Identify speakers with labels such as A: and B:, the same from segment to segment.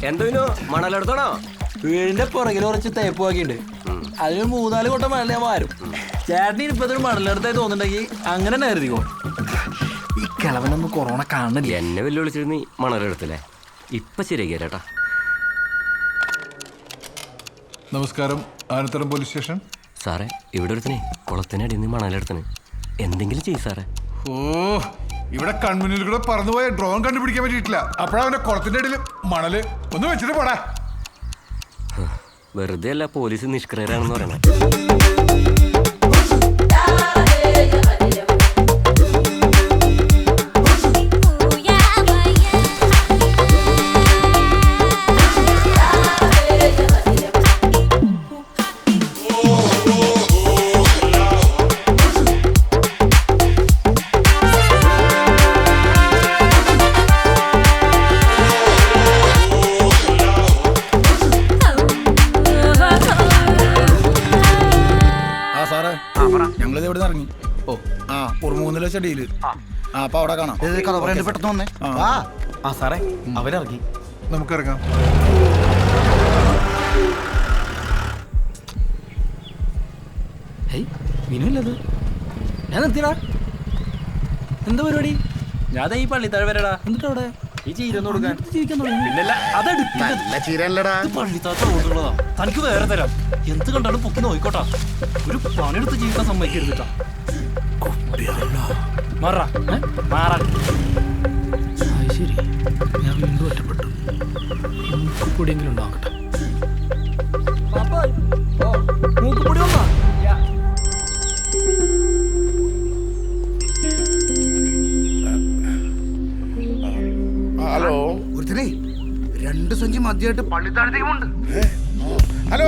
A: എന്തോ മണലെടുത്തണോ?
B: വീടിന്റെ പുറകിൽ കുറച്ച് തേപ്പ് ബാക്കിയുണ്ട്. അതിന് 3-4 കൊട്ടം മണൽ ഞാൻ മാറും. ചേട്ടന് ഇനിയിപ്പോ മണലെടുത്തായി തോന്നുന്നുണ്ടെങ്കിൽ അങ്ങനെ തന്നെ കരുതിക്കോ. ഈ കിളവനൊന്നും കൊറോണ കാണുന്നില്ല.
A: എന്നെ വെല്ലുവിളിച്ചിട്ട് നീ മണലെടുത്തില്ലേ? ഇപ്പൊ ശരിയാക്കിയ ചേട്ടാ.
C: നമസ്കാരം, ആനത്തറം പോലീസ് സ്റ്റേഷൻ.
A: സാറേ, ഇവിടെ ഒരുത്തനെ കുളത്തിനടിയിൽ നിന്ന് മണലെടുത്തന്. എന്തെങ്കിലും ചെയ്യ് സാറേ.
C: ഓ, ഇവിടെ കൺമുന്നിൽ കൂടെ പറന്നുപോയ ഡ്രോൺ കണ്ടുപിടിക്കാൻ പറ്റിയിട്ടില്ല. അപ്പോഴവന്റെ കുളത്തിന്റെ അടിയിൽ മണല് ഒന്ന് വെച്ചിട്ട് പോടാ.
A: വെറുതെ അല്ല പോലീസ് നിഷ്ക്രിയരാണെന്ന് പറയണേ.
D: ഞങ്ങളിത് എവിടെ നിന്ന് ഇറങ്ങി? ഓ ആ ഉറുമൂന്നിലെ ചെടിയില്. അപ്പൊ അവിടെ കാണാം. പെട്ടെന്ന് വന്നേ.
B: ആ സാറേ, അവരിറങ്ങി.
C: നമുക്കിറങ്ങാം.
B: വിനുല്ലത് ഞാൻ നിർത്തിയടാ. എന്താ പരിപാടി? ഞാൻ ഈ പള്ളിത്താഴ വരടാ. എന്നിട്ട് അവിടെ ഈ ചീരൊന്നും കൊടുക്കാൻ തനിക്ക് വേറെ തരാം. എന്ത് കണ്ടാലും പൊക്കി നോയിക്കോട്ടാ. ഒരു പണിയെടുത്ത് ജീവിക്കാൻ സമ്മതിക്കരുതിട്ടാ. ശരി, ഞാൻ വീണ്ടും ഒറ്റപ്പെട്ടു. മൂക്കുപൊടിയെങ്കിലും ഉണ്ടാകട്ടെ. മൂക്കുപൊടി വന്നാ
D: ഹലോ, ഒരുത്തനെ 2 സഞ്ചി മദ്യമായിട്ട് പള്ളിത്താഴത്തേക്കുമുണ്ട്.
C: ഹലോ,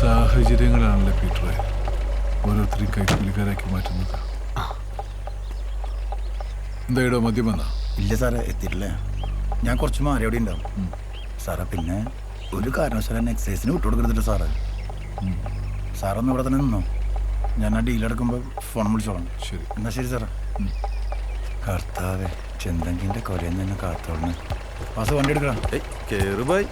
C: സാഹചര്യങ്ങളാണല്ലേ പീറ്ററെ ഓരോരുത്തരെയും കൈക്കൂലിക്കാരാക്കി മാറ്റുന്നത്. എന്തായിടോ, മദ്യം വന്നാ?
D: ഇല്ല സാറേ, എത്തിയിട്ടില്ല. ഞാൻ കുറച്ച് മാറി അവിടെ ഉണ്ടാവും സാറേ. പിന്നെ ഒരു കാരണവശാലും എക്സൈസിന് വിട്ടുകൊടുക്കരുതില്ല സാറേ. സാറൊന്ന് ഇവിടെ തന്നെ നിന്നോ. ഞാൻ ആ ഡീലെടുക്കുമ്പോൾ ഫോൺ വിളിച്ചോളാം.
C: ശരി,
D: എന്നാ ശരി സാറേ. കർത്താവേ, ചെന്തങ്കിൻ്റെ കൊലയിൽ നിന്ന് കാത്തോളന്ന്. പാസ് വണ്ടി എടുക്കണം.
E: കേറുബായ്.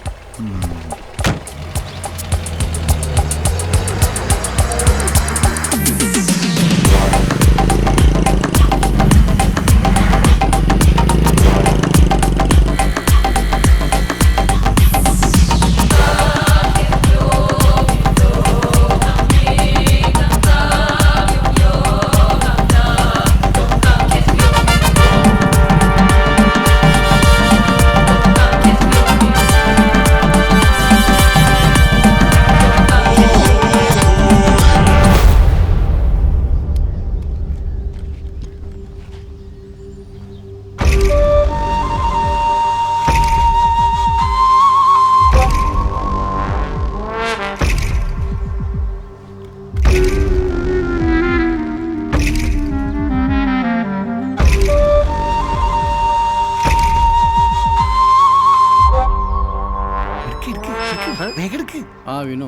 B: ആ വിനു,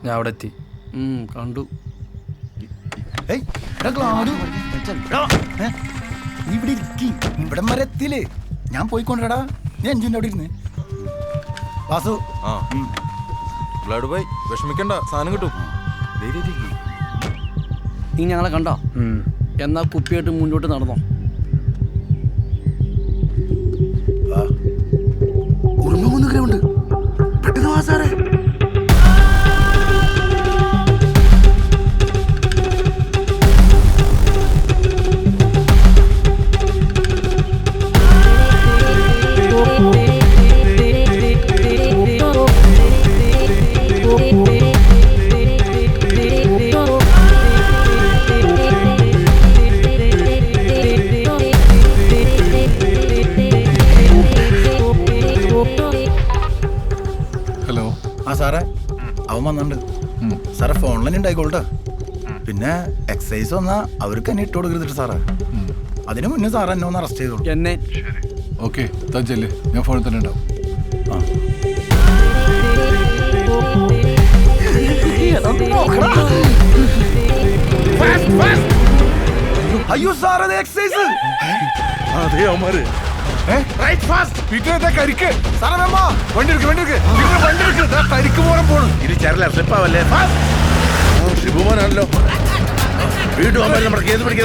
B: ഞാൻ അവിടെ എത്തി. കണ്ടു.
D: ഇവിടെ ഇരിക്കി, ഇവിടെ മരത്തില് ഞാൻ പോയിക്കൊണ്ടടാ. നീ എഞ്ചിന്റെ അവിടെ ഇരുന്ന് വാസു.
E: ബ്ലഡ് ബൈ വിഷമിക്കണ്ട, സാധനം കിട്ടും.
B: നീ ഞങ്ങളെ കണ്ടോ? എന്നാ കുപ്പിയായിട്ട് മുന്നോട്ട് നടന്നോ.
D: ഗ്രൗണ്ട് പെട്ടെന്ന് വാ സാറേ. സാറേ അവൻ വന്നിട്ടുണ്ട് സാറേ. ഫോണിൽ തന്നെ ഉണ്ടായിക്കോട്ടെ. പിന്നെ എക്സസൈസ് വന്നാ അവർക്ക് എന്നെ ഇട്ട് കൊടുക്കരുതിട്ട് സാറേ. അതിന് മുന്നേ സാറ് എന്നെ ഒന്ന് അറസ്റ്റ് ചെയ്തോളൂ.
B: എന്നെ
C: ഓക്കെ തഞ്ചല്ലേ, ഞാൻ ഫോണിൽ തന്നെ ഉണ്ടാവും.
D: അയ്യോ സാറേ എക്സസൈസ്.
E: അതെ അവന്മാര്
C: കരിക്ക് കരിക്ക് പോലെ പോണു.
E: ഇനി ചരല സ്ലിപ്പാവല്ലേ. ഷിബുമാനാണല്ലോ. വീണ്ടും അവന്മാര് നമ്മുടെ കേസ് പിടിക്കാൻ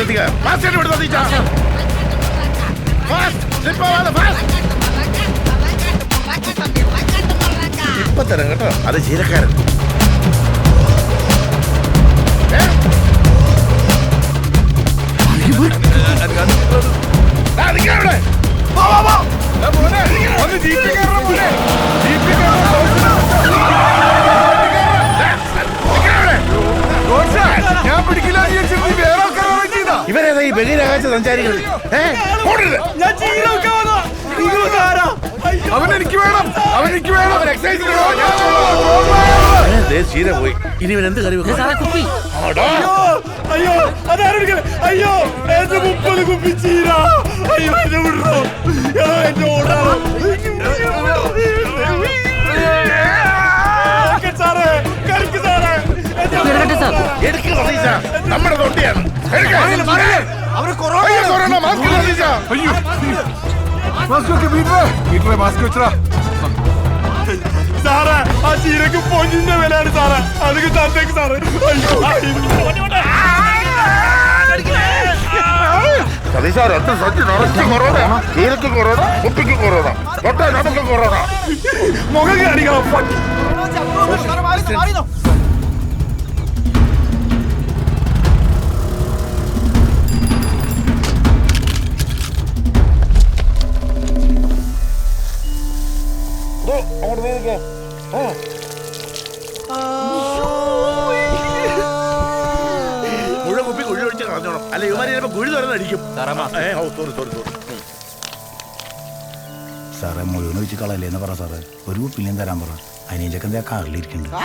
E: ഇപ്പൊ തരാം കേട്ടോ. അത് ചീരക്കാരൻ. ഇവരേതാ ഈ ബഹിരാകാശ സഞ്ചാരികൾ?
C: അവനെനിക്ക് വേണം.
E: ചീര പോയി. ഇനി ഇവൻ എന്ത് കറി വെക്കും?
F: അയ്യോ അതാരെടുക്കണേ. അയ്യോ എന്റെ 30 കുപ്പി ചീര. അയ്യോ എന്നെ വിടണോ, എന്നെ ഓടാറോ സാറേ. കരിക്ക് സാറേ.
E: നമ്മുടെ തൊണ്ടിയാണ്.
C: മാസ്ക് വെച്ചാ
F: സാറേ ആ ചീരക്ക് പൊന്നിന്റെ വിലയാണ് സാറേ. അതൊക്കെ തന്നേക്ക് സാറേ. മുഖം കാണിക്കണം.
E: മുഴുവൻ കുപ്പി കുഴി ഒഴിച്ച് കളഞ്ഞോണം. അല്ല ഇവന്മാര് ചിലപ്പോ കുഴി തുറന്നടിക്കും.
D: സാറേ മുഴുവൻ വെച്ച് കളയല്ലേന്ന് പറ സാറേ. ഒരു കുപ്പിലും തരാൻ പറ. അതിനേച്ചൊക്കെ എന്താ കാറിലിരിക്കുന്നുണ്ട്.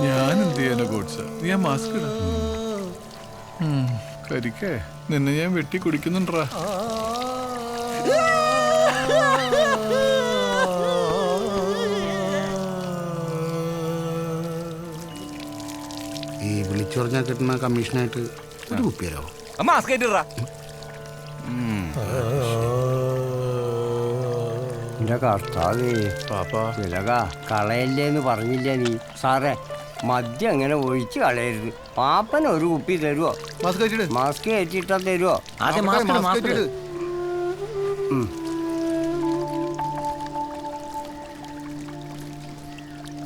C: ഞാൻ എന്ത് ചെയ്യാനോ കോട്സ്, നീ ആ മാസ്ക് ഇട. കരിക്കേ നിന്നെ ഞാൻ വെട്ടി കുടിക്കുന്നുണ്ടാ.
G: ഈ വിളിച്ചു പറഞ്ഞാൽ കിട്ടുന്ന കമ്മീഷനായിട്ട് ഒരു കുപ്പിയല്ലോ.
A: മാസ്ക് ആയിട്ടാ
H: എന്റെ കർത്താവേ തിലക കളയല്ലേന്ന് പറഞ്ഞില്ല നീ. സാറേ മദ്യം അങ്ങനെ ഒഴിച്ച് കളയരുത്. പാപ്പൻ ഒരു കുപ്പി തരുവോ? മാസ്ക് കയറ്റിട്ടാ തരുവോ?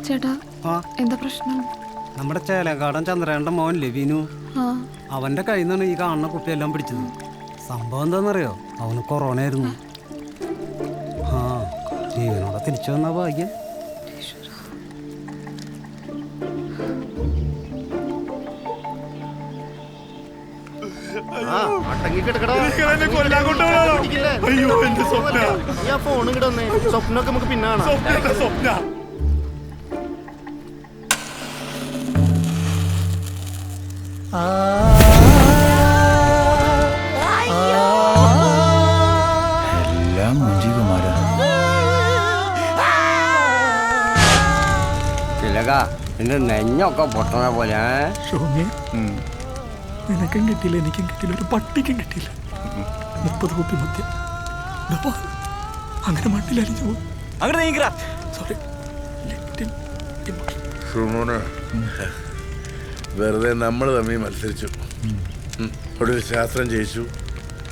I: ചേട്ടാ എന്താ പ്രശ്നം?
J: നമ്മുടെ ചേലക്കാടൻ ചന്ദ്രേന്റെ മോൻ ലവിനു, അവന്റെ കയ്യിൽ നിന്നാണ് ഈ കാണുന്ന കുപ്പിയെല്ലാം പിടിച്ചത്. സംഭവം എന്താണെന്നറിയോ? അവന് കൊറോണ ആയിരുന്നു. ജീവനോടെ തിരിച്ചു വന്ന ഭാഗ്യം.
F: അയ്യോ എന്റെ സ്വപ്ന.
G: ഫോൺ കിടന്നേ. സ്വപ്നമൊക്കെ നമുക്ക് പിന്നാണ്.
F: സ്വപ്ന
D: എല്ലാം മുഞ്ചി കുമാരാണ്.
H: തിലക എന്റെ നെഞ്ഞൊക്കെ പൊട്ടണ പോലെ
B: ഷോമേ നിനക്കും കിട്ടിയില്ല, എനിക്കും കിട്ടിയില്ല, ഒരു പട്ടിക്കും കിട്ടിയില്ല. 30 കുപ്പി മദ്യം അങ്ങനെ മണ്ണിലരിഞ്ഞു പോകും. സോറി.
E: സുമോനെ വെറുതെ നമ്മൾ തമ്മിൽ മത്സരിച്ചു. ഒടുവിൽ ശാസ്ത്രം ജയിച്ചു,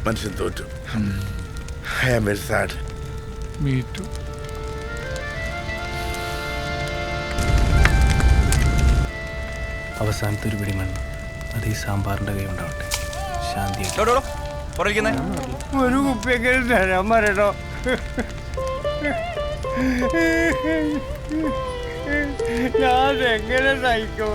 E: മനുഷ്യൻ തോറ്റു. I am very sad.
C: Me too.
B: അവസാനത്തെ ഒരു പിടിമണ്ണ് അത് ഈ സാമ്പാറിന്റെ കൈ ഉണ്ടാവട്ടെ. ശാന്തി.
H: ഒരു കുപ്പിയെങ്കിലും തരാൻ പറയണോ? ഞാൻ എങ്ങനെ സഹിക്കും?